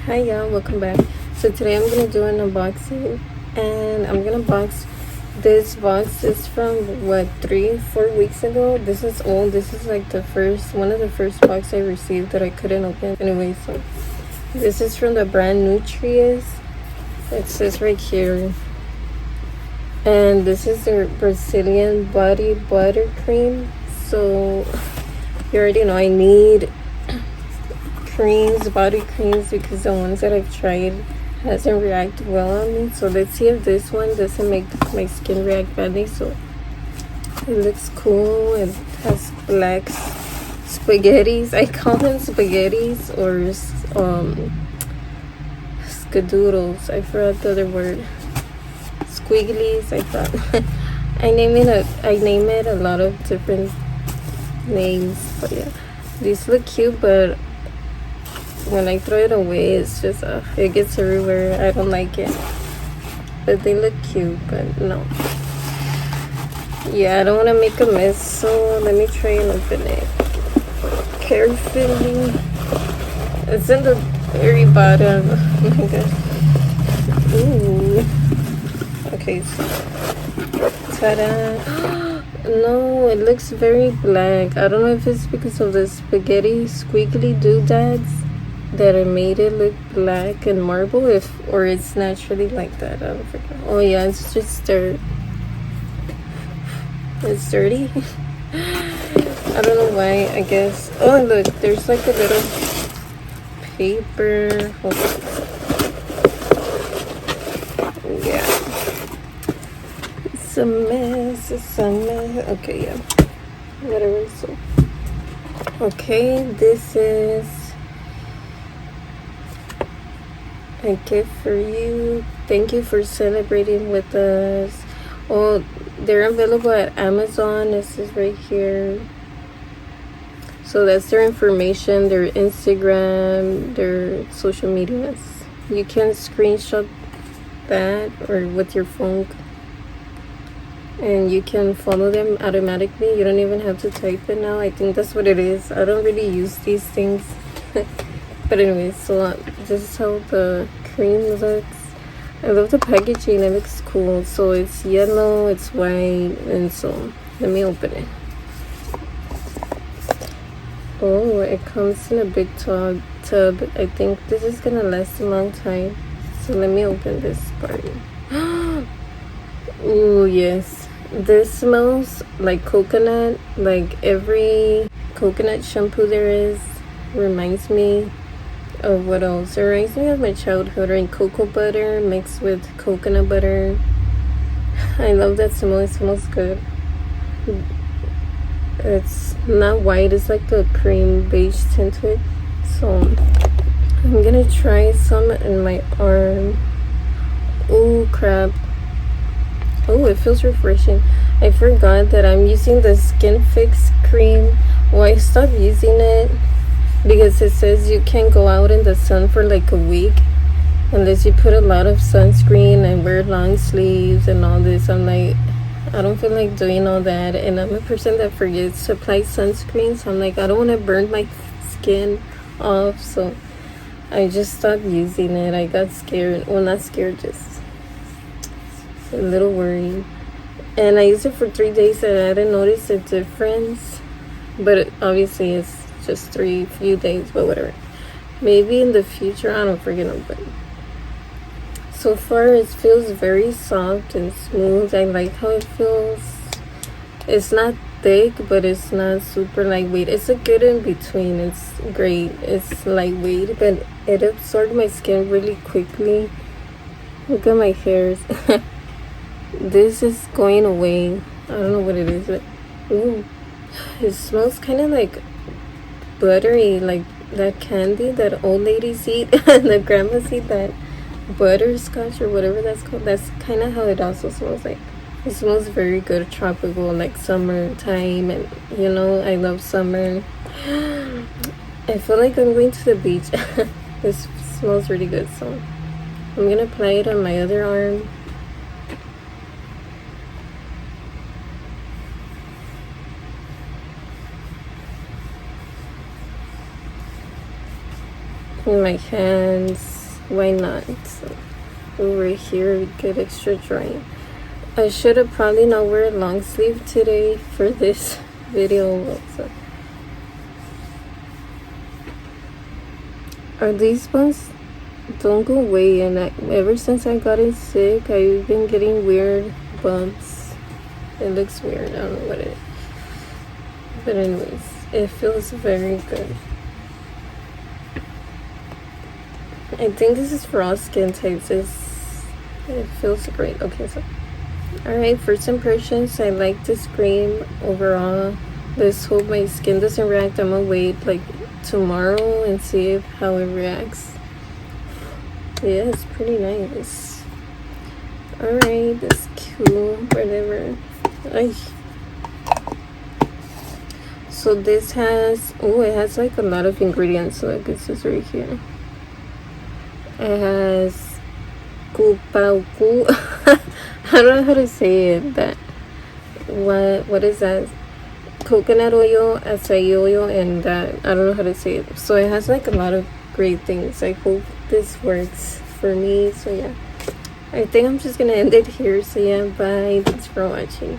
Hi y'all, welcome back. So today I'm gonna do an unboxing, and I'm gonna box this box. Is from 3-4 weeks ago. This is old. This is like one of the first box I received that I couldn't open. Anyway, so this is from the brand Nutrius. It says right here, and this is their Brazilian body butter cream. So you already know I need body creams, because the ones that I've tried hasn't reacted well on me. So let's see if this one doesn't make my skin react badly. So it looks cool. It has black spaghettis. I call them spaghettis or skadoodles. I forgot the other word. Squigglies. I thought I name it a lot of different names. But yeah, these look cute, but when I throw it away, it's just it gets everywhere. I don't like it, but they look cute. But no, yeah, I don't want to make a mess, so let me try and open it carefully. It's in the very bottom. Oh my gosh. Ooh. Okay, so ta-da. No, it looks very black. I don't know if it's because of the spaghetti squiggly doodads that I made it look black and marble, or it's naturally like that. I don't forget. Oh yeah, it's just dirt. It's dirty. I don't know why, I guess. Oh look, there's like a little paper. Hold on. Yeah, it's a mess. Okay, yeah, whatever. So okay, this is a gift for you. Thank you for celebrating with us. Oh, they're available at Amazon. This is right here. So that's their information, their Instagram, their social medias. You can screenshot that or with your phone, and you can follow them automatically. You don't even have to type it now. I think that's what it is. I don't really use these things. But anyway, so this is how the cream looks. I love the packaging. It looks cool. So it's yellow, it's white, and so let me open it. Oh, it comes in a big tub. I think this is gonna last a long time. So let me open this part. Oh yes, this smells like coconut. Like every coconut shampoo there is reminds me of what else? It reminds me of my childhood, and cocoa butter mixed with coconut butter. I love that smell. It smells good. It's not white, it's like the cream beige tint to it. So I'm gonna try some in my arm. Oh crap. Oh, it feels refreshing. I forgot that I'm using the Skin Fix cream. Well, I stopped using it because it says you can't go out in the sun for like a week unless you put a lot of sunscreen and wear long sleeves and all this. I'm like, I don't feel like doing all that, and I'm a person that forgets to apply sunscreen, so I'm like, I don't want to burn my skin off, so I just stopped using it. I got scared. Well, not scared, just a little worried. And I used it for 3 days and I didn't notice a difference, but obviously it's just few days, but whatever. Maybe in the future, I don't freaking know. But so far it feels very soft and smooth. I like how it feels. It's not thick, but it's not super lightweight. It's a good in between. It's great. It's lightweight, but it absorbed my skin really quickly. Look at my hairs. This is going away. I don't know what it is, but ooh, it smells kind of like buttery, like that candy that old ladies eat and the grandmas eat, that butterscotch or whatever that's called. That's kind of how it also smells like. It smells very good, tropical, like summertime, and you know I love summer. I feel like I'm going to the beach. This smells really good, so I'm gonna apply it on my other arm. in my hands. Why not? So over here, get extra drying. I should have probably not wear a long sleeve today for this video also. Are these ones don't go away, and ever since I got sick, I've been getting weird bumps. It looks weird, I don't know what it is. But anyways, it feels very good. I think this is for all skin types. It feels great. Okay, so alright, first impressions, I like this cream overall. Let's hope my skin doesn't react. I'm gonna wait like tomorrow and see how it reacts. Yeah, it's pretty nice. Alright, that's cute. Whatever. So this has, it has like a lot of ingredients. Look, it says right here. It has kupauku. I don't know how to say it, but what is that? Coconut oil, acai oil, and that, I don't know how to say it. So it has like a lot of great things. I hope this works for me. So yeah, I think I'm just gonna end it here. So yeah, bye. Thanks for watching.